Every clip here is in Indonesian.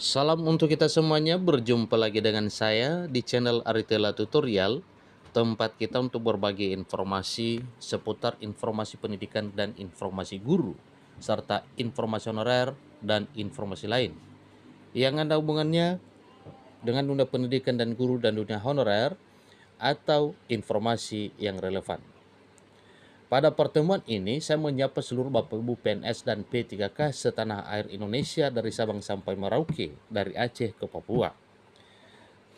Salam untuk kita semuanya, berjumpa lagi dengan saya di channel Aritela Tutorial, tempat kita untuk berbagi informasi seputar informasi pendidikan dan informasi guru, serta informasi honorer dan informasi lain yang ada hubungannya dengan dunia pendidikan dan guru dan dunia honorer atau informasi yang relevan. Pada pertemuan ini, saya menyapa seluruh Bapak Ibu PNS dan P3K setanah air Indonesia dari Sabang sampai Merauke, dari Aceh ke Papua.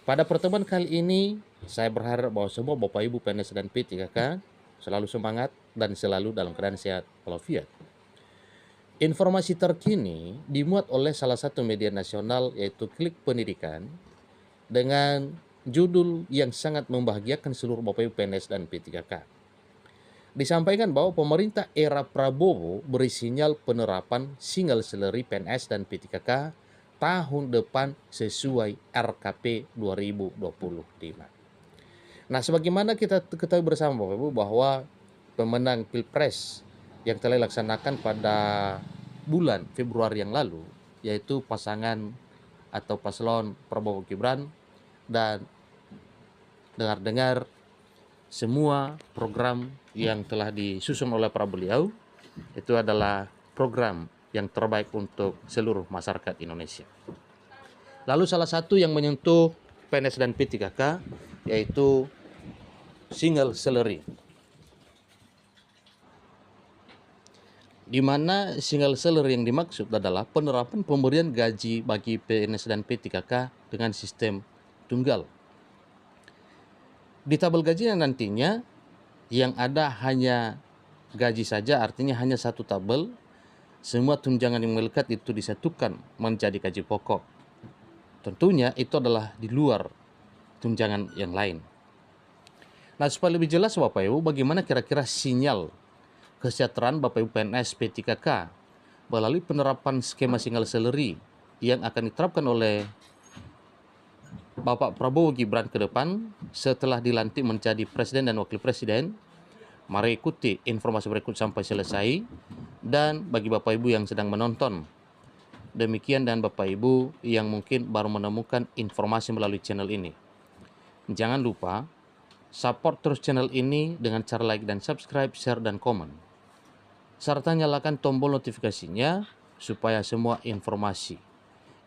Pada pertemuan kali ini, saya berharap bahwa semua Bapak Ibu PNS dan P3K selalu semangat dan selalu dalam keadaan sehat walafiat. Informasi terkini dimuat oleh salah satu media nasional yaitu Klik Pendidikan dengan judul yang sangat membahagiakan seluruh Bapak Ibu PNS dan P3K. Disampaikan bahwa pemerintah era Prabowo beri sinyal penerapan single salary PNS dan P3K tahun depan sesuai RKP 2025. Nah, sebagaimana kita ketahui bersama Bapak Ibu bahwa pemenang Pilpres yang telah dilaksanakan pada bulan Februari yang lalu, yaitu pasangan atau paslon Prabowo Gibran, dan dengar-dengar semua program yang telah disusun oleh para beliau itu adalah program yang terbaik untuk seluruh masyarakat Indonesia. Lalu salah satu yang menyentuh PNS dan P3K yaitu single salary, di mana single salary yang dimaksud adalah penerapan pemberian gaji bagi PNS dan P3K dengan sistem tunggal. Di tabel gaji yang nantinya yang ada hanya gaji saja, artinya hanya satu tabel, semua tunjangan yang melekat itu disatukan menjadi gaji pokok. Tentunya itu adalah di luar tunjangan yang lain. Nah, supaya lebih jelas Bapak Ibu, bagaimana kira-kira sinyal kesejahteraan Bapak Ibu PNS P3K melalui penerapan skema single salary yang akan diterapkan oleh Bapak Prabowo Gibran ke depan setelah dilantik menjadi Presiden dan Wakil Presiden. Mari ikuti informasi berikut sampai selesai. Dan bagi Bapak Ibu yang sedang menonton, demikian, dan Bapak Ibu yang mungkin baru menemukan informasi melalui channel ini, jangan lupa support terus channel ini dengan cara like dan subscribe, share dan komen, serta nyalakan tombol notifikasinya supaya semua informasi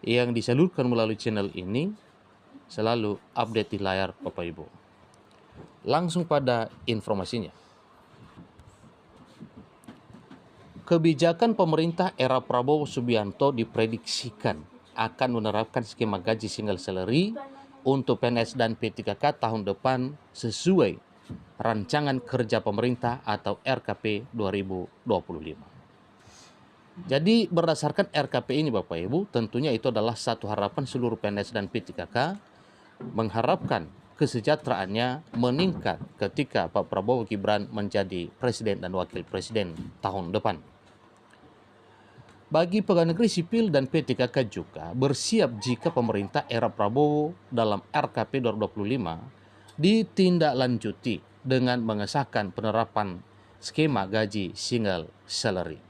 yang disalurkan melalui channel ini selalu update di layar Bapak Ibu. Langsung pada informasinya. Kebijakan pemerintah era Prabowo Subianto diprediksikan akan menerapkan skema gaji single salary untuk PNS dan P3K tahun depan sesuai rancangan kerja pemerintah atau RKP 2025. Jadi berdasarkan RKP ini Bapak Ibu, tentunya itu adalah satu harapan seluruh PNS dan P3K mengharapkan kesejahteraannya meningkat ketika Pak Prabowo Gibran menjadi Presiden dan Wakil Presiden tahun depan. Bagi pegawai negeri sipil dan P3K juga bersiap jika pemerintah era Prabowo dalam RKP 2025 ditindaklanjuti dengan mengesahkan penerapan skema gaji single salary.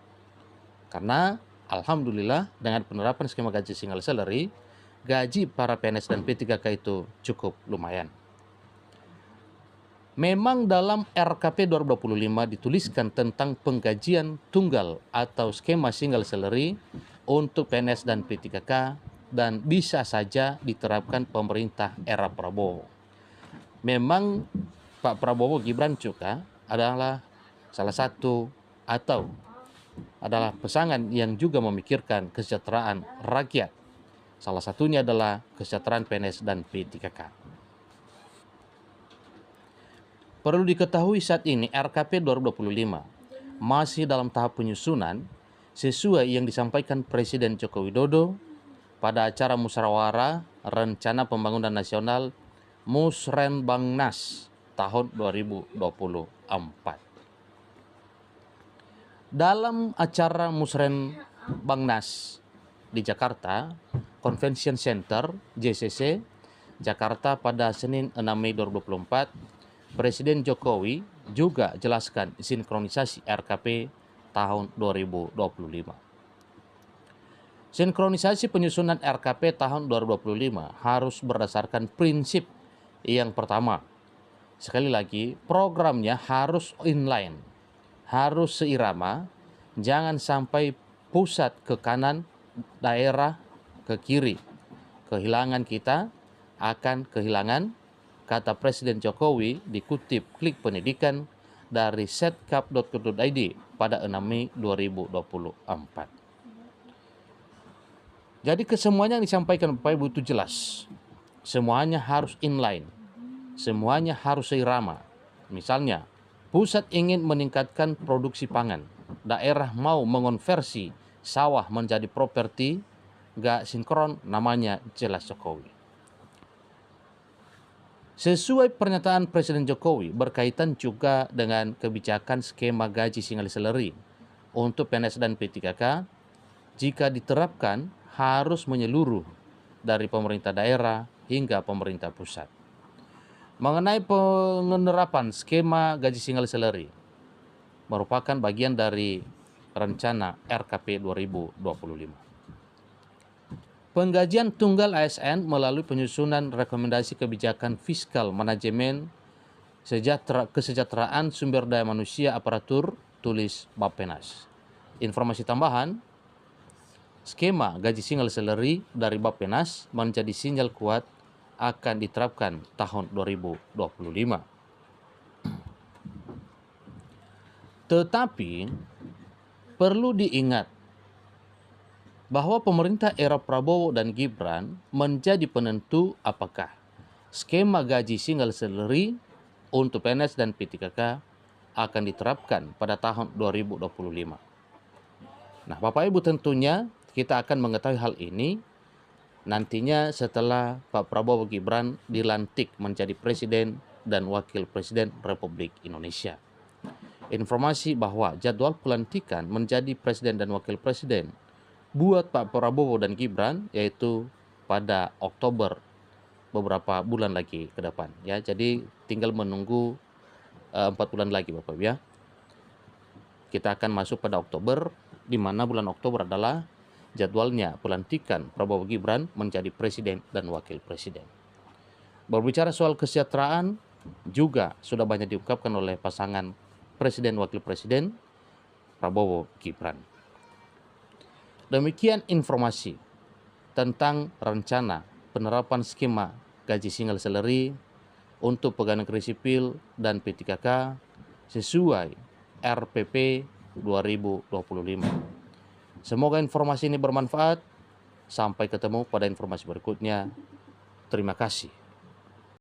Karena alhamdulillah dengan penerapan skema gaji single salary, gaji para PNS dan P3K itu cukup lumayan. Memang dalam RKP 2025 dituliskan tentang penggajian tunggal atau skema single salary untuk PNS dan P3K dan bisa saja diterapkan pemerintah era Prabowo. Memang Pak Prabowo Gibran juga adalah salah satu atau adalah pasangan yang juga memikirkan kesejahteraan rakyat. Salah satunya adalah kesejahteraan PNS dan P3K. Perlu diketahui saat ini RKP 2025 masih dalam tahap penyusunan sesuai yang disampaikan Presiden Joko Widodo pada acara musyawarah Rencana Pembangunan Nasional Musrenbangnas tahun 2024. Dalam acara Musrenbangnas di Jakarta, Convention Center JCC, Jakarta pada Senin 6 Mei 2024, Presiden Jokowi juga jelaskan sinkronisasi RKP tahun 2025. Sinkronisasi penyusunan RKP tahun 2025 harus berdasarkan prinsip yang pertama. Sekali lagi, programnya harus inline, harus seirama, jangan sampai pusat ke kanan, daerah ke kiri. Kita akan kehilangan, kata Presiden Jokowi dikutip Klik Pendidikan dari setkap.co.id pada 6 Mei 2024. Jadi kesemuanya yang disampaikan Bapak Ibu itu jelas. Semuanya harus inline. Semuanya harus seirama. Misalnya, pusat ingin meningkatkan produksi pangan. Daerah mau mengonversi sawah menjadi properti, gak sinkron, namanya jelas Jokowi. Sesuai pernyataan Presiden Jokowi berkaitan juga dengan kebijakan skema gaji single salary untuk PNS dan P3K, jika diterapkan harus menyeluruh dari pemerintah daerah hingga pemerintah pusat. Mengenai penerapan skema gaji single salary merupakan bagian dari rencana RKP 2025. Penggajian tunggal ASN melalui penyusunan rekomendasi kebijakan fiskal manajemen kesejahteraan sumber daya manusia aparatur, tulis Bappenas. Informasi tambahan, skema gaji single salary dari Bappenas menjadi sinyal kuat akan diterapkan tahun 2025. Tetapi perlu diingat bahwa pemerintah era Prabowo dan Gibran menjadi penentu apakah skema gaji single salary untuk PNS dan P3K akan diterapkan pada tahun 2025. Nah, Bapak Ibu, tentunya kita akan mengetahui hal ini nantinya setelah Pak Prabowo Gibran dilantik menjadi Presiden dan Wakil Presiden Republik Indonesia. Informasi bahwa jadwal pelantikan menjadi Presiden dan Wakil Presiden buat Pak Prabowo dan Gibran yaitu pada Oktober, beberapa bulan lagi ke depan ya. Jadi tinggal menunggu 4 bulan lagi Bapak Ibu ya. Kita akan masuk pada Oktober, di mana bulan Oktober adalah jadwalnya pelantikan Prabowo Gibran menjadi Presiden dan Wakil Presiden. Berbicara soal kesejahteraan juga sudah banyak diungkapkan oleh pasangan Presiden Wakil Presiden Prabowo Gibran. Demikian informasi tentang rencana penerapan skema gaji single salary untuk pegawai negeri sipil dan P3K sesuai RPP 2025. Semoga informasi ini bermanfaat. Sampai ketemu pada informasi berikutnya. Terima kasih.